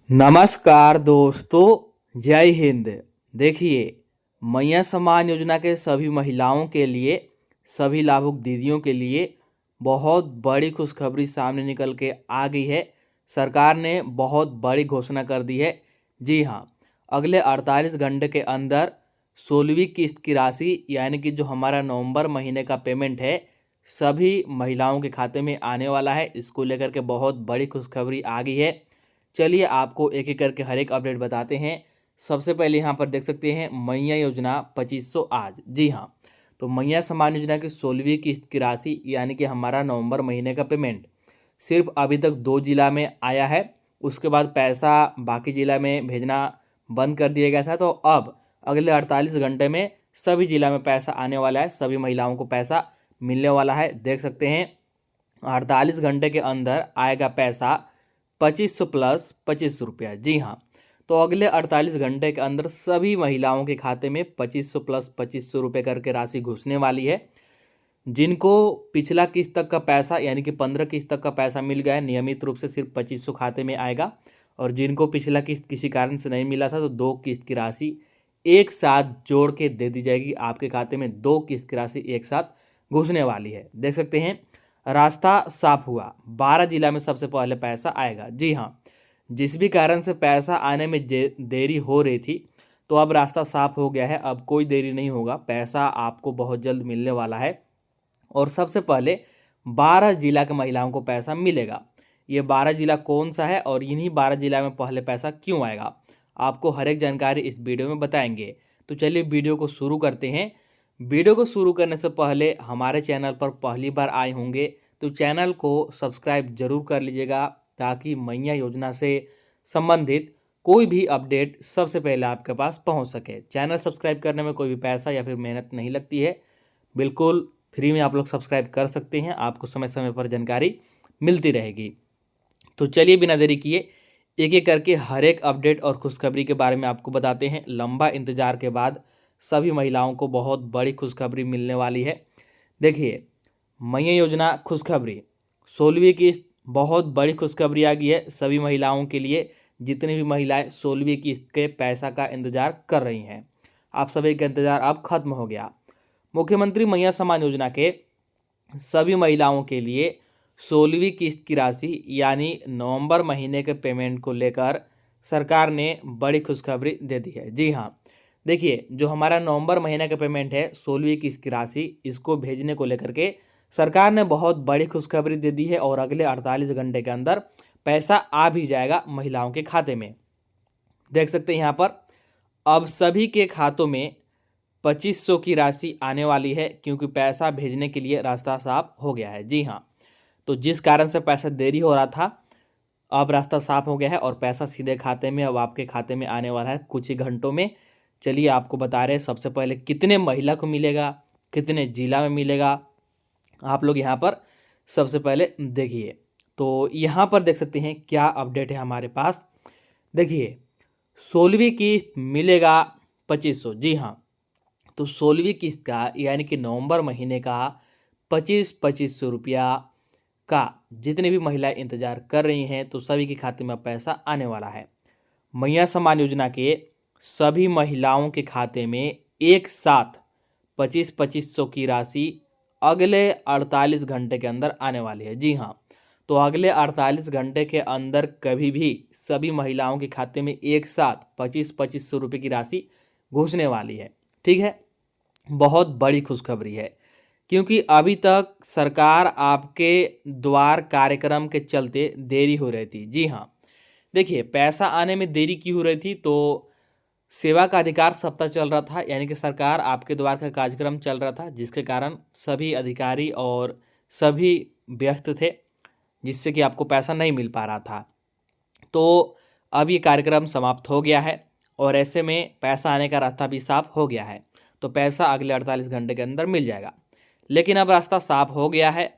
नमस्कार दोस्तों, जय हिंद। देखिए, मैया सम्मान योजना के सभी महिलाओं के लिए, सभी लाभुक दीदियों के लिए बहुत बड़ी खुशखबरी सामने निकल के आ गई है। सरकार ने बहुत बड़ी घोषणा कर दी है। जी हाँ, अगले 48 घंटे के अंदर 16वीं किस्त की राशि यानी कि जो हमारा नवंबर महीने का पेमेंट है सभी महिलाओं के खाते में आने वाला है। इसको लेकर के बहुत बड़ी खुशखबरी आ गई है। चलिए आपको एक एक करके हर एक अपडेट बताते हैं। सबसे पहले यहाँ पर देख सकते हैं मैया योजना 2500 आज। जी हाँ, तो मैया सम्मान योजना की 16वीं किस्त की राशि यानी कि हमारा नवंबर महीने का पेमेंट सिर्फ अभी तक 2 जिला में आया है। उसके बाद पैसा बाकी जिला में भेजना बंद कर दिया गया था। तो अब अगले 48 घंटे में सभी जिला में पैसा आने वाला है, सभी महिलाओं को पैसा मिलने वाला है। देख सकते हैं 48 घंटे के अंदर आएगा पैसा 2500 प्लस 2500 रुपया। जी हाँ, तो अगले 48 घंटे के अंदर सभी महिलाओं के खाते में 2500 प्लस 2500 रुपये करके राशि घुसने वाली है। जिनको पिछला किस्त तक का पैसा यानी कि 15 किस्त तक का पैसा मिल गया है, नियमित रूप से सिर्फ 2500 खाते में आएगा। और जिनको पिछला किस्त किसी कारण से नहीं मिला था तो 2 किस्त की राशि एक साथ जोड़ के दे दी जाएगी आपके खाते में। 2 किस्त की राशि एक साथ घुसने वाली है। देख सकते हैं रास्ता साफ हुआ, 12 जिला में सबसे पहले पैसा आएगा। जी हाँ, जिस भी कारण से पैसा आने में देरी हो रही थी तो अब रास्ता साफ हो गया है। अब कोई देरी नहीं होगा, पैसा आपको बहुत जल्द मिलने वाला है। और सबसे पहले 12 जिला के महिलाओं को पैसा मिलेगा। ये 12 जिला कौन सा है और इन्हीं 12 जिला में पहले पैसा क्यों आएगा, आपको हर एक जानकारी इस वीडियो में बताएंगे। तो चलिए वीडियो को शुरू करते हैं। वीडियो को शुरू करने से पहले हमारे चैनल पर पहली बार आए होंगे तो चैनल को सब्सक्राइब जरूर कर लीजिएगा, ताकि मैया योजना से संबंधित कोई भी अपडेट सबसे पहले आपके पास पहुंच सके। चैनल सब्सक्राइब करने में कोई भी पैसा या फिर मेहनत नहीं लगती है, बिल्कुल फ्री में आप लोग सब्सक्राइब कर सकते हैं। आपको समय समय पर जानकारी मिलती रहेगी। तो चलिए बिना देरी किए एक एक करके हर एक अपडेट और खुशखबरी के बारे में आपको बताते हैं। लंबा इंतजार के बाद सभी महिलाओं को बहुत बड़ी खुशखबरी मिलने वाली है। देखिए, मैया योजना खुशखबरी 16वीं किस्त बहुत बड़ी खुशखबरी आ गई है सभी महिलाओं के लिए। जितनी भी महिलाएं 16वीं किस्त के पैसा का इंतजार कर रही हैं, आप सभी का इंतजार अब खत्म हो गया। मुख्यमंत्री मैया सम्मान योजना के सभी महिलाओं के लिए 16वीं किस्त की राशि यानी नवंबर महीने के पेमेंट को लेकर सरकार ने बड़ी खुशखबरी दे दी है। जी हाँ, देखिए जो हमारा नवंबर महीने का पेमेंट है 16वीं किस्त की राशि, इसको भेजने को लेकर के सरकार ने बहुत बड़ी खुशखबरी दे दी है। और अगले 48 घंटे के अंदर पैसा आ भी जाएगा महिलाओं के खाते में। देख सकते हैं यहाँ पर अब सभी के खातों में 2500 की राशि आने वाली है, क्योंकि पैसा भेजने के लिए रास्ता साफ हो गया है। जी हाँ, तो जिस कारण से पैसा देरी हो रहा था अब रास्ता साफ हो गया है और पैसा सीधे खाते में अब आपके खाते में आने वाला है कुछ ही घंटों में। चलिए आपको बता रहे हैं सबसे पहले कितने महिला को मिलेगा, कितने जिला में मिलेगा। आप लोग यहाँ पर सबसे पहले देखिए, तो यहाँ पर देख सकते हैं क्या अपडेट है हमारे पास। देखिए 16वीं किस्त मिलेगा 2500। जी हाँ, तो 16वीं किस्त का यानी कि नवंबर महीने का 2500 रुपया का जितनी भी महिलाएं इंतजार कर रही हैं तो सभी के खाते में पैसा आने वाला है। मैया सम्मान योजना के सभी महिलाओं के खाते में एक साथ 2500 की राशि अगले 48 घंटे के अंदर आने वाली है। जी हाँ, तो अगले 48 घंटे के अंदर कभी भी सभी महिलाओं के खाते में एक साथ 2500 रुपये की राशि घुसने वाली है। ठीक है, बहुत बड़ी खुशखबरी है, क्योंकि अभी तक सरकार आपके द्वार कार्यक्रम के चलते देरी हो रही थी। जी हाँ, देखिए पैसा आने में देरी क्यों हो रही थी, तो सेवा का अधिकार सप्ताह चल रहा था, यानी कि सरकार आपके द्वार का कार्यक्रम चल रहा था, जिसके कारण सभी अधिकारी और सभी व्यस्त थे, जिससे कि आपको पैसा नहीं मिल पा रहा था। तो अब ये कार्यक्रम समाप्त हो गया है और ऐसे में पैसा आने का रास्ता भी साफ हो गया है। तो पैसा अगले 48 घंटे के अंदर मिल जाएगा। लेकिन अब रास्ता साफ हो गया है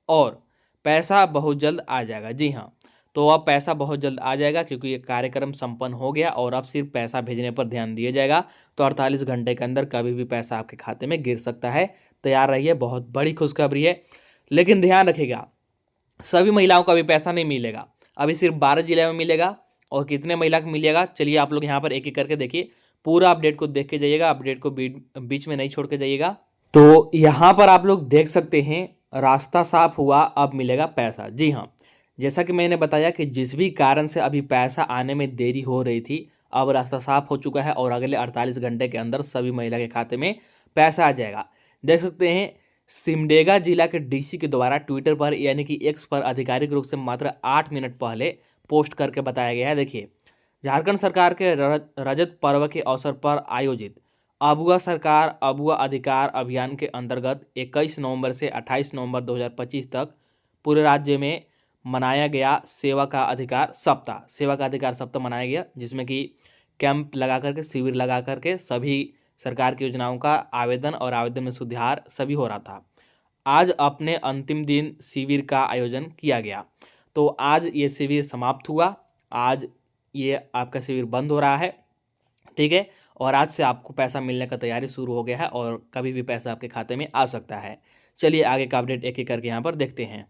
और पैसा बहुत जल्द आ जाएगा। जी हाँ, तो अब पैसा बहुत जल्द आ जाएगा, क्योंकि ये कार्यक्रम संपन्न हो गया और अब सिर्फ पैसा भेजने पर ध्यान दिया जाएगा। तो 48 घंटे के अंदर कभी भी पैसा आपके खाते में गिर सकता है। तैयार रहिए, बहुत बड़ी खुशखबरी है। लेकिन ध्यान रखिएगा, सभी महिलाओं को अभी पैसा नहीं मिलेगा, अभी सिर्फ 12 जिले में मिलेगा और कितने महिला को मिलेगा, चलिए आप लोग यहाँ पर एक एक करके देखिए, पूरा अपडेट को देख के जाइएगा, अपडेट को बीच में नहीं छोड़ के जाइएगा। तो यहाँ पर आप लोग देख सकते हैं, रास्ता साफ हुआ अब मिलेगा पैसा। जी हाँ, जैसा कि मैंने बताया कि जिस भी कारण से अभी पैसा आने में देरी हो रही थी, अब रास्ता साफ हो चुका है और अगले 48 घंटे के अंदर सभी महिला के खाते में पैसा आ जाएगा। देख सकते हैं, सिमडेगा जिला के डीसी के द्वारा ट्विटर पर यानी कि एक्स पर आधिकारिक रूप से मात्र 8 मिनट पहले पोस्ट करके बताया गया है। देखिए, झारखंड सरकार के रजत पर्व के अवसर पर आयोजित अबुआ सरकार अबुआ अधिकार अभियान के अंतर्गत 21 नवंबर से 28 नवंबर 2025 तक पूरे राज्य में मनाया गया सेवा का अधिकार सप्ताह मनाया गया, जिसमें कि कैंप लगा करके, शिविर लगा करके सभी सरकार की योजनाओं का आवेदन और आवेदन में सुधार सभी हो रहा था। आज अपने अंतिम दिन शिविर का आयोजन किया गया। तो आज ये शिविर समाप्त हुआ, आज ये आपका शिविर बंद हो रहा है, ठीक है। और आज से आपको पैसा मिलने का तैयारी शुरू हो गया है और कभी भी पैसा आपके खाते में आ सकता है। चलिए आगे का अपडेट एक एक करके यहाँ पर देखते हैं।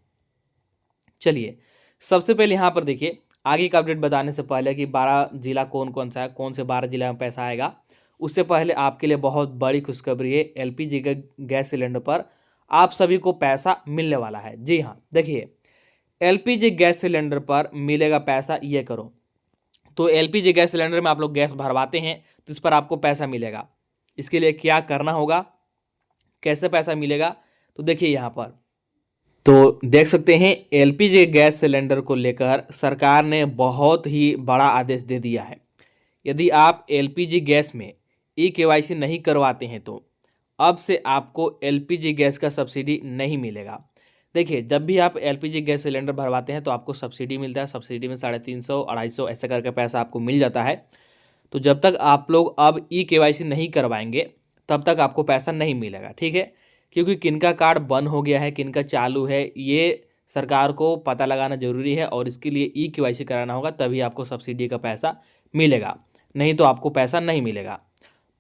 चलिए सबसे पहले यहाँ पर देखिए, आगे का अपडेट बताने से पहले कि 12 जिला कौन कौन सा है, कौन से 12 जिला में पैसा आएगा, उससे पहले आपके लिए बहुत बड़ी खुशखबरी है। एलपीजी गैस सिलेंडर पर आप सभी को पैसा मिलने वाला है। जी हाँ, देखिए, एलपीजी गैस सिलेंडर पर मिलेगा पैसा, ये करो। तो एलपीजी गैस सिलेंडर में आप लोग गैस भरवाते हैं तो इस पर आपको पैसा मिलेगा। इसके लिए क्या करना होगा, कैसे पैसा मिलेगा, तो देखिए यहाँ पर तो देख सकते हैं, एलपीजी गैस सिलेंडर को लेकर सरकार ने बहुत ही बड़ा आदेश दे दिया है। यदि आप एलपीजी गैस में ई-केवाईसी नहीं करवाते हैं तो अब से आपको एलपीजी गैस का सब्सिडी नहीं मिलेगा। देखिए, जब भी आप एलपीजी गैस सिलेंडर भरवाते हैं तो आपको सब्सिडी मिलता है। सब्सिडी में 350 250 ऐसे करके पैसा आपको मिल जाता है। तो जब तक आप लोग अब ई-केवाईसी नहीं करवाएंगे तब तक आपको पैसा नहीं मिलेगा, ठीक है। क्योंकि किनका कार्ड बंद हो गया है, किनका चालू है, ये सरकार को पता लगाना जरूरी है और इसके लिए ई-केवाईसी कराना होगा, तभी आपको सब्सिडी का पैसा मिलेगा, नहीं तो आपको पैसा नहीं मिलेगा।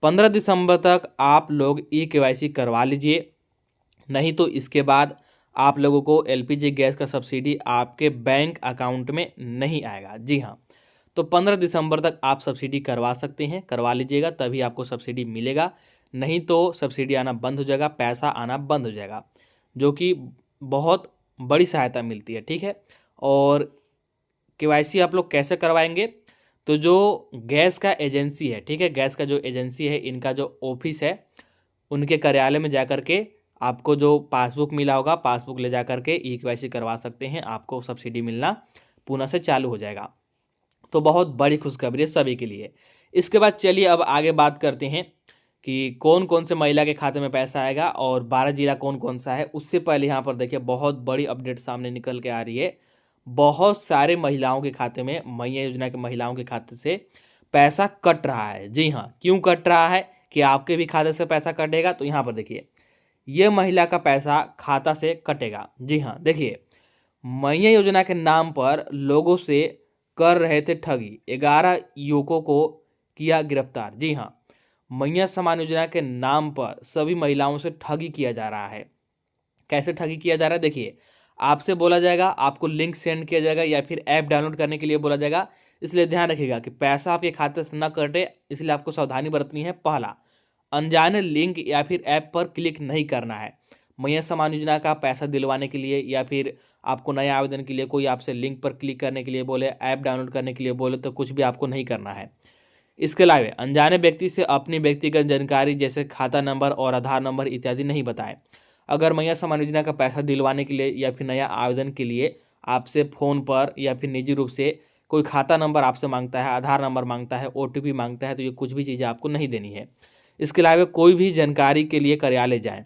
15 दिसंबर तक आप लोग ई-केवाईसी करवा लीजिए, नहीं तो इसके बाद आप लोगों को एलपीजी गैस का सब्सिडी आपके बैंक अकाउंट में नहीं आएगा। जी हाँ, तो 15 दिसंबर तक आप सब्सिडी करवा सकते हैं, करवा लीजिएगा, तभी आपको सब्सिडी मिलेगा, नहीं तो सब्सिडी आना बंद हो जाएगा, पैसा आना बंद हो जाएगा, जो कि बहुत बड़ी सहायता मिलती है, ठीक है। और केवाईसी आप लोग कैसे करवाएंगे, तो जो गैस का एजेंसी है, ठीक है, गैस का जो एजेंसी है, इनका जो ऑफिस है, उनके कार्यालय में जा कर के आपको जो पासबुक मिला होगा, पासबुक ले जा करके ई-केवाईसी करवा सकते हैं, आपको सब्सिडी मिलना पुनः से चालू हो जाएगा। तो बहुत बड़ी खुशखबरी है सभी के लिए। इसके बाद चलिए अब आगे बात करते हैं कि कौन कौन से महिला के खाते में पैसा आएगा और 12 जिला कौन कौन सा है। उससे पहले यहाँ पर देखिए, बहुत बड़ी अपडेट सामने निकल के आ रही है। बहुत सारे महिलाओं के खाते में, मैया योजना के महिलाओं के खाते से पैसा कट रहा है। जी हाँ, क्यों कट रहा है, कि आपके भी खाते से पैसा कटेगा। तो यहाँ पर देखिए, ये महिला का पैसा खाता से कटेगा। जी हाँ, देखिए, मैया योजना के नाम पर लोगों से कर रहे थे ठगी, 11 युवकों को किया गिरफ्तार। जी हाँ, मैया सम्मान योजना के नाम पर सभी महिलाओं से ठगी किया जा रहा है। कैसे ठगी किया जा रहा है, देखिए, आपसे बोला जाएगा, आपको लिंक सेंड किया जाएगा या फिर ऐप डाउनलोड करने के लिए बोला जाएगा। इसलिए ध्यान रखिएगा कि पैसा आपके खाते से न कटे, इसलिए आपको सावधानी बरतनी है। पहला, अनजाने लिंक या फिर ऐप पर क्लिक नहीं करना है। मैया सम्मान योजना का पैसा दिलवाने के लिए या फिर आपको नया आवेदन के लिए कोई आपसे लिंक पर क्लिक करने के लिए बोले, ऐप डाउनलोड करने के लिए बोले, तो कुछ भी आपको नहीं करना है। इसके अलावा अनजाने व्यक्ति से अपनी व्यक्तिगत जानकारी जैसे खाता नंबर और आधार नंबर इत्यादि नहीं बताएं। अगर मैया सम्मान योजना का पैसा दिलवाने के लिए या फिर नया आवेदन के लिए आपसे फ़ोन पर या फिर निजी रूप से कोई खाता नंबर आपसे मांगता है, आधार नंबर मांगता है, ओटीपी मांगता है, तो ये कुछ भी चीज़ें आपको नहीं देनी है। इसके अलावा कोई भी जानकारी के लिए कार्यालय जाएं।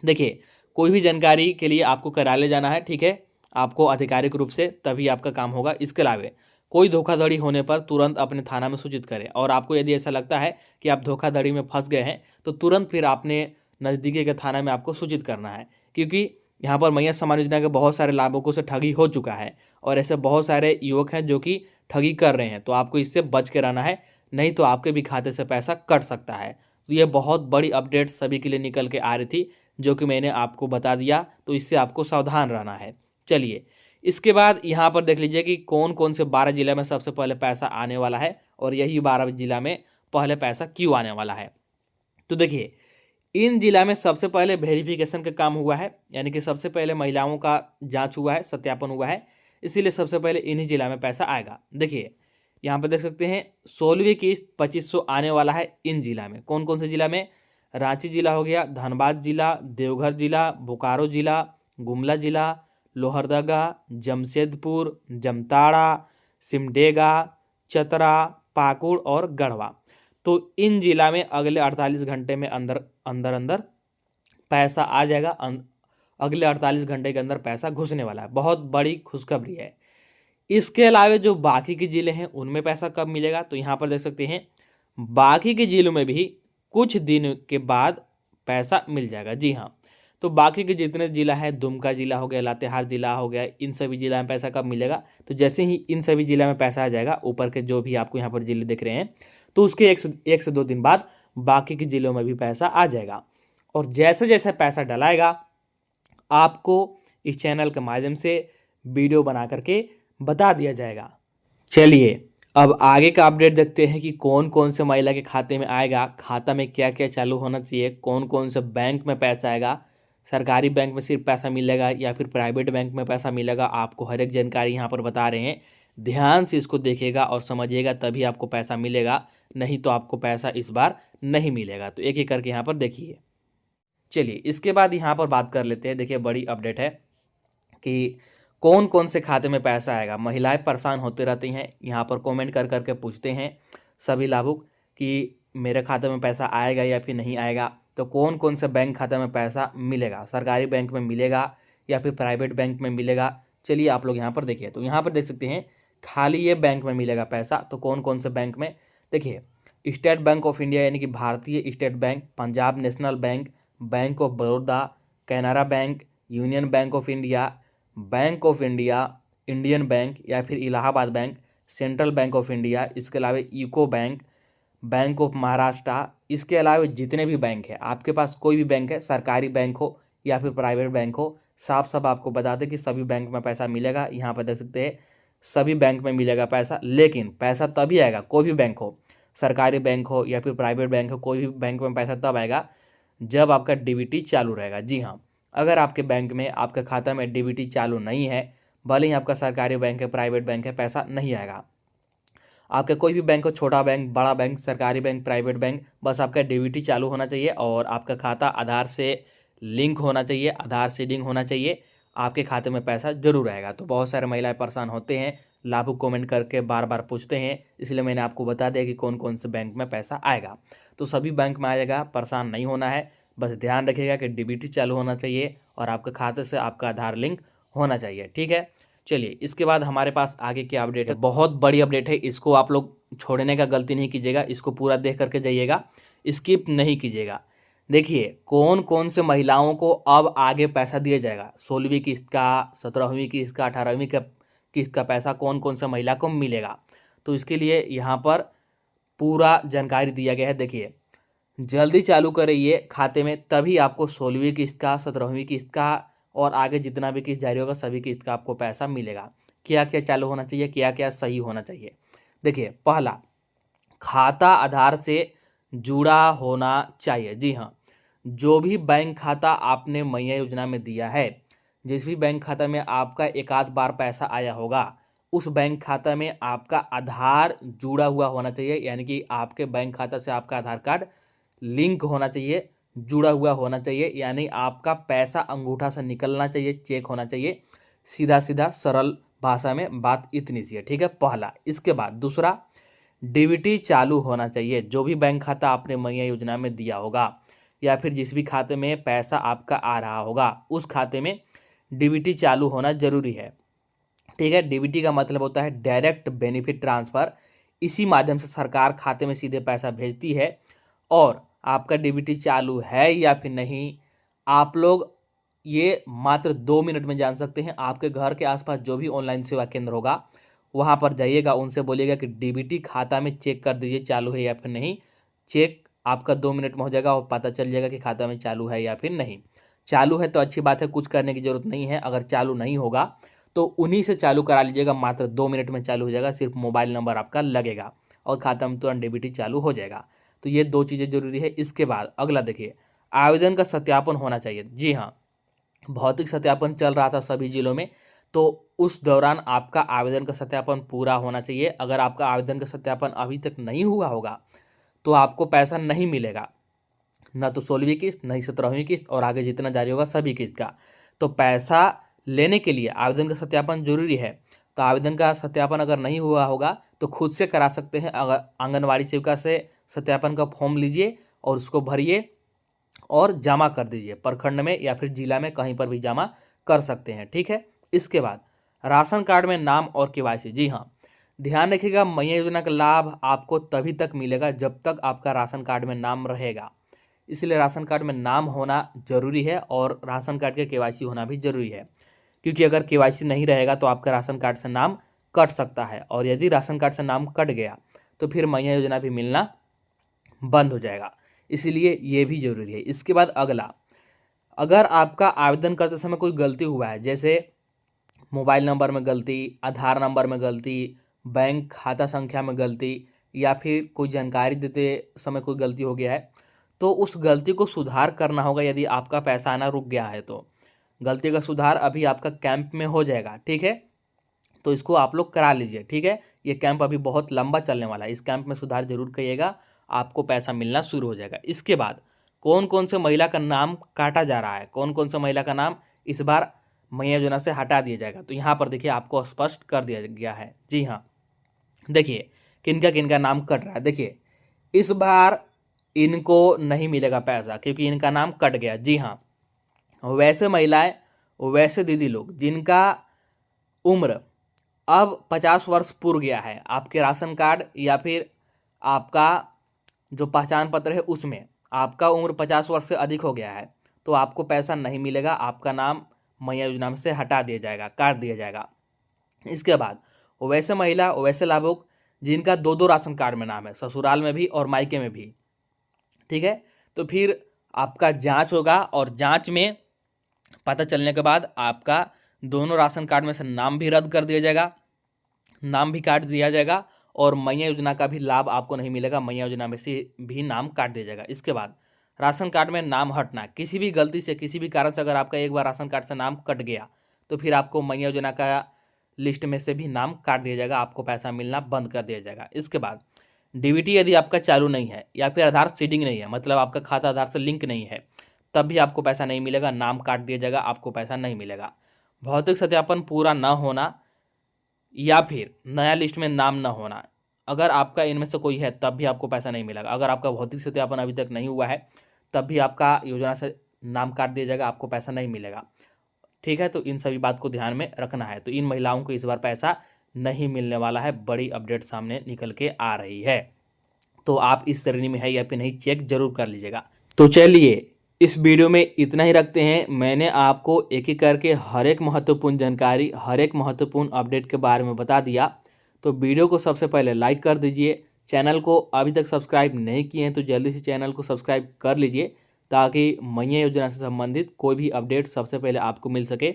देखिए, कोई भी जानकारी के लिए आपको कार्यालय जाना है, ठीक है, आपको आधिकारिक रूप से, तभी आपका काम होगा। इसके अलावा कोई धोखाधड़ी होने पर तुरंत अपने थाना में सूचित करें। और आपको यदि ऐसा लगता है कि आप धोखाधड़ी में फंस गए हैं तो तुरंत फिर आपने नज़दीकी के थाना में आपको सूचित करना है, क्योंकि यहाँ पर मैया सम्मान योजना के बहुत सारे लाभुकों से ठगी हो चुका है और ऐसे बहुत सारे युवक हैं जो कि ठगी कर रहे हैं। तो आपको इससे बच के रहना है, नहीं तो आपके भी खाते से पैसा कट सकता है। तो ये बहुत बड़ी अपडेट सभी के लिए निकल के आ रही थी, जो कि मैंने आपको बता दिया, तो इससे आपको सावधान रहना है। चलिए, इसके बाद यहाँ पर देख लीजिए कि कौन कौन से 12 जिला में सबसे पहले पैसा आने वाला है और यही 12 जिला में पहले पैसा क्यों आने वाला है। तो देखिए, इन जिला में सबसे पहले वेरिफिकेशन का काम हुआ है, यानी कि सबसे पहले महिलाओं का जांच हुआ है, सत्यापन हुआ है, इसीलिए सबसे पहले इन्हीं जिला में पैसा आएगा। देखिए यहाँ पर देख सकते हैं 16वीं किस्त 2500 आने वाला है इन जिला में। कौन कौन से जिला में? रांची जिला हो गया, धनबाद जिला, देवघर जिला, बोकारो जिला, गुमला जिला, लोहरदगा, जमशेदपुर, जमताड़ा, सिमडेगा, चतरा, पाकुड़ और गढ़वा। तो इन जिला में अगले 48 घंटे में अंदर पैसा आ जाएगा। अगले 48 घंटे के अंदर पैसा घुसने वाला है। बहुत बड़ी खुशखबरी है। इसके अलावा जो बाकी के जिले हैं उनमें पैसा कब मिलेगा? तो यहाँ पर देख सकते हैं बाकी के जिलों में भी कुछ दिन के बाद पैसा मिल जाएगा। जी हाँ, तो बाकी के जितने जिला है, दुमका जिला हो गया, लातेहार जिला हो गया, इन सभी जिला में पैसा कब मिलेगा? तो जैसे ही इन सभी जिला में पैसा आ जाएगा, ऊपर के जो भी आपको यहाँ पर जिले दिख रहे हैं, तो उसके एक से दो दिन बाद बाकी के जिलों में भी पैसा आ जाएगा। और जैसे जैसे पैसा डलाएगा आपको इस चैनल के माध्यम से वीडियो बना करके बता दिया जाएगा। चलिए अब आगे का अपडेट देखते हैं कि कौन कौन से महिला के खाते में आएगा, खाता में क्या क्या चालू होना चाहिए, कौन कौन से बैंक में पैसा आएगा, सरकारी बैंक में सिर्फ पैसा मिलेगा या फिर प्राइवेट बैंक में पैसा मिलेगा। आपको हर एक जानकारी यहाँ पर बता रहे हैं। ध्यान से इसको देखिएगा और समझिएगा, तभी आपको पैसा मिलेगा, नहीं तो आपको पैसा इस बार नहीं मिलेगा। तो एक एक करके यहाँ पर देखिए। चलिए इसके बाद यहाँ पर बात कर लेते हैं। देखिए बड़ी अपडेट है कि कौन कौन से खाते में पैसा आएगा। महिलाएं परेशान होते रहती हैं, यहाँ पर कमेंट कर करके पूछते हैं सभी लाभुक कि मेरे खाते में पैसा आएगा या फिर नहीं आएगा। तो कौन कौन से बैंक खाते में पैसा मिलेगा, सरकारी बैंक में मिलेगा या फिर प्राइवेट बैंक में मिलेगा। चलिए आप लोग यहाँ पर देखिए। तो यहाँ पर देख सकते हैं खाली ये बैंक में मिलेगा पैसा। तो कौन कौन से बैंक में? देखिए स्टेट बैंक ऑफ इंडिया यानी कि भारतीय state bank, Punjab national bank, bank of Baroda, Canara bank, union bank of India, bank of India, Indian bank या फिर Allahabad bank, central bank of India, इसके अलावा UCO bank, bank of Maharashtra. इसके अलावा जितने भी बैंक हैं, आपके पास कोई भी बैंक है, सरकारी बैंक हो या फिर प्राइवेट बैंक हो, सब आपको बता दें कि सभी बैंक में पैसा मिलेगा। यहाँ पर देख सकते हैं सभी बैंक में मिलेगा पैसा। लेकिन पैसा तभी आएगा, कोई भी बैंक हो, सरकारी बैंक हो या फिर प्राइवेट बैंक हो, कोई भी बैंक में पैसा तब आएगा जब आपका डीबीटी चालू रहेगा। जी हाँ, अगर आपके बैंक में, आपके खाता में डीबीटी चालू नहीं है, भले ही आपका सरकारी बैंक है, प्राइवेट बैंक है, पैसा नहीं आएगा। आपका कोई भी बैंक हो, छोटा बैंक, बड़ा बैंक, सरकारी बैंक, प्राइवेट बैंक, बस आपका डीबीटी चालू होना चाहिए और आपका खाता आधार से लिंक होना चाहिए। आधार से लिंक होना चाहिए, आपके खाते में पैसा जरूर आएगा। तो बहुत सारे महिलाएं परेशान होते हैं, लाभुक कमेंट करके बार बार पूछते हैं, इसलिए मैंने आपको बता दिया कि कौन कौन से बैंक में पैसा आएगा। तो सभी बैंक में आ जाएगा, परेशान नहीं होना है। बस ध्यान रखिएगा कि डीबीटी चालू होना चाहिए और आपके खाते से आपका आधार लिंक होना चाहिए। ठीक है, चलिए इसके बाद हमारे पास आगे क्या अपडेट है। बहुत बड़ी अपडेट है, इसको आप लोग छोड़ने का गलती नहीं कीजिएगा, इसको पूरा देख करके जाइएगा, स्किप नहीं कीजिएगा। देखिए कौन कौन से महिलाओं को अब आगे पैसा दिया जाएगा। 16वीं किस्त का, 17वीं किस्त का, 18वीं का किस्त का पैसा कौन कौन से महिला को मिलेगा। तो इसके लिए यहाँ पर पूरा जानकारी दिया गया है। देखिए जल्दी चालू करें ये खाते में, तभी आपको 16वीं किस्त का, 17वीं किस्त का और आगे जितना भी किस्त जारी होगा सभी किस्त का आपको पैसा मिलेगा। क्या क्या चालू होना चाहिए, क्या क्या सही होना चाहिए। देखिए पहला, खाता आधार से जुड़ा होना चाहिए। जी हाँ, जो भी बैंक खाता आपने मैया योजना में दिया है, जिस भी बैंक खाता में आपका एक आध बार पैसा आया होगा, उस बैंक खाता में आपका आधार जुड़ा हुआ होना चाहिए। यानी कि आपके बैंक खाता से आपका आधार कार्ड लिंक होना चाहिए, जुड़ा हुआ होना चाहिए। यानी आपका पैसा अंगूठा से निकलना चाहिए, चेक होना चाहिए। सीधा सीधा सरल भाषा में बात इतनी सी है। ठीक है, पहला। इसके बाद दूसरा, डीबीटी चालू होना चाहिए। जो भी बैंक खाता आपने मैया योजना में दिया होगा या फिर जिस भी खाते में पैसा आपका आ रहा होगा, उस खाते में डीबीटी चालू होना जरूरी है। ठीक है, डीबीटी का मतलब होता है डायरेक्ट बेनिफिट ट्रांसफ़र। इसी माध्यम से सरकार खाते में सीधे पैसा भेजती है और आपका डीबीटी चालू है या फिर नहीं, आप लोग ये मात्र 2 मिनट में जान सकते हैं। आपके घर के आसपास जो भी ऑनलाइन सेवा केंद्र होगा, वहाँ पर जाइएगा, उनसे बोलिएगा कि डीबीटी खाता में चेक कर दीजिए चालू है या फिर नहीं। चेक आपका 2 मिनट में हो जाएगा और पता चल जाएगा कि खाता में चालू है या फिर नहीं। चालू है तो अच्छी बात है, कुछ करने की ज़रूरत नहीं है। अगर चालू नहीं होगा तो उन्हीं से चालू करा लीजिएगा। मात्र 2 मिनट में चालू हो जाएगा, सिर्फ मोबाइल नंबर आपका लगेगा और खाता में तुरंत डीबीटी चालू हो जाएगा। तो ये 2 चीज़ें जरूरी है। इसके बाद अगला देखिए, आवेदन का सत्यापन होना चाहिए। जी हाँ, भौतिक सत्यापन चल रहा था सभी जिलों में, तो उस दौरान आपका आवेदन का सत्यापन पूरा होना चाहिए। अगर आपका आवेदन का सत्यापन अभी तक नहीं हुआ होगा तो आपको पैसा नहीं मिलेगा, ना तो 16वीं किस्त, नहीं 17वीं किस्त, और आगे जितना जारी होगा सभी किस्त का। तो पैसा लेने के लिए आवेदन का सत्यापन जरूरी है। तो आवेदन का सत्यापन अगर नहीं हुआ होगा तो खुद से करा सकते हैं। अगर आंगनवाड़ी सेविका से सत्यापन का फॉर्म लीजिए और उसको भरिए और जमा कर दीजिए। प्रखंड में या फिर जिला में कहीं पर भी जमा कर सकते हैं, ठीक है। इसके बाद राशन कार्ड में नाम और केवाईसी। जी हाँ, ध्यान रखिएगा, मैया योजना का लाभ आपको तभी तक मिलेगा जब तक आपका राशन कार्ड में नाम रहेगा। इसलिए राशन कार्ड में नाम होना जरूरी है और राशन कार्ड के केवाईसी होना भी जरूरी है, क्योंकि अगर केवाईसी नहीं रहेगा तो आपका राशन कार्ड से नाम कट सकता है, और यदि राशन कार्ड से नाम कट गया तो फिर मैया योजना भी मिलना बंद हो जाएगा। इसीलिए ये भी जरूरी है। इसके बाद अगला, अगर आपका आवेदन करते समय कोई गलती हुआ है, जैसे मोबाइल नंबर में गलती, आधार नंबर में गलती, बैंक खाता संख्या में गलती, या फिर कोई जानकारी देते समय कोई गलती हो गया है, तो उस गलती को सुधार करना होगा। यदि आपका पैसा आना रुक गया है तो गलती का सुधार अभी आपका कैंप में हो जाएगा, ठीक है। तो इसको आप लोग करा लीजिए, ठीक है। ये कैंप अभी बहुत लंबा चलने वाला है, इस कैंप में सुधार जरूर करिएगा, आपको पैसा मिलना शुरू हो जाएगा। इसके बाद कौन कौन से महिला का नाम काटा जा रहा है, कौन कौन से महिला का नाम इस बार मैया योजना से हटा दिया जाएगा, तो यहाँ पर देखिए आपको स्पष्ट कर दिया गया है। जी हाँ, देखिए किनका किनका नाम कट रहा है। देखिए इस बार इनको नहीं मिलेगा पैसा क्योंकि इनका नाम कट गया। जी हाँ, वैसे महिलाएं, वैसे दीदी लोग जिनका उम्र अब 50 वर्ष पूर्व गया है, आपके राशन कार्ड या फिर आपका जो पहचान पत्र है उसमें आपका उम्र 50 वर्ष से अधिक हो गया है, तो आपको पैसा नहीं मिलेगा, आपका नाम मैया योजना में से हटा दिया जाएगा, काट दिया जाएगा। इसके बाद वैसे महिला, वैसे लाभुक जिनका 2-2 राशन कार्ड में नाम है, ससुराल में भी और मायके में भी, ठीक है। तो फिर आपका जांच होगा और जांच में पता चलने के बाद आपका दोनों राशन कार्ड में से नाम भी रद्द कर दिया जाएगा, नाम भी काट दिया जाएगा, और मैया योजना का भी लाभ आपको नहीं मिलेगा, मैया योजना में से भी नाम काट दिया जाएगा। इसके बाद राशन कार्ड में नाम हटना, किसी भी गलती से, किसी भी कारण से अगर आपका एक बार राशन कार्ड से नाम कट गया तो फिर आपको मैया योजना का लिस्ट में से भी नाम काट दिया जाएगा, आपको पैसा मिलना बंद कर दिया जाएगा। इसके बाद डीबीटी यदि आपका चालू नहीं है या फिर आधार सीडिंग नहीं है, मतलब आपका खाता आधार से लिंक नहीं है, तब भी आपको पैसा नहीं मिलेगा, नाम काट दिया जाएगा, आपको पैसा नहीं मिलेगा। भौतिक सत्यापन पूरा न होना या फिर नया लिस्ट में नाम न होना, अगर आपका इनमें से कोई है तब भी आपको पैसा नहीं मिलेगा। अगर आपका भौतिक सत्यापन अभी तक नहीं हुआ है तब भी आपका योजना से नाम काट दिया जाएगा, आपको पैसा नहीं मिलेगा, ठीक है। तो इन सभी बात को ध्यान में रखना है। तो इन महिलाओं को इस बार पैसा नहीं मिलने वाला है, बड़ी अपडेट सामने निकल के आ रही है। तो आप इस श्रेणी में है या फिर नहीं, चेक जरूर कर लीजिएगा। तो चलिए इस वीडियो में इतना ही रखते हैं। मैंने आपको एक एक करके हर एक महत्वपूर्ण जानकारी, हर एक महत्वपूर्ण अपडेट के बारे में बता दिया। तो वीडियो को सबसे पहले लाइक कर दीजिए, चैनल को अभी तक सब्सक्राइब नहीं किए हैं तो जल्दी से चैनल को सब्सक्राइब कर लीजिए, ताकि मैया योजना से संबंधित कोई भी अपडेट सबसे पहले आपको मिल सके।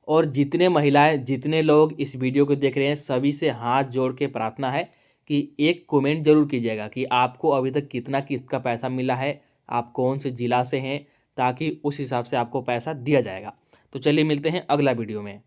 और जितने महिलाएं, जितने लोग इस वीडियो को देख रहे हैं, सभी से हाथ जोड़ के प्रार्थना है कि एक कमेंट जरूर कीजिएगा कि आपको अभी तक कितना किस्त का पैसा मिला है, आप कौन से ज़िला से हैं, ताकि उस हिसाब से आपको पैसा दिया जाएगा। तो चलिए मिलते हैं अगला वीडियो में।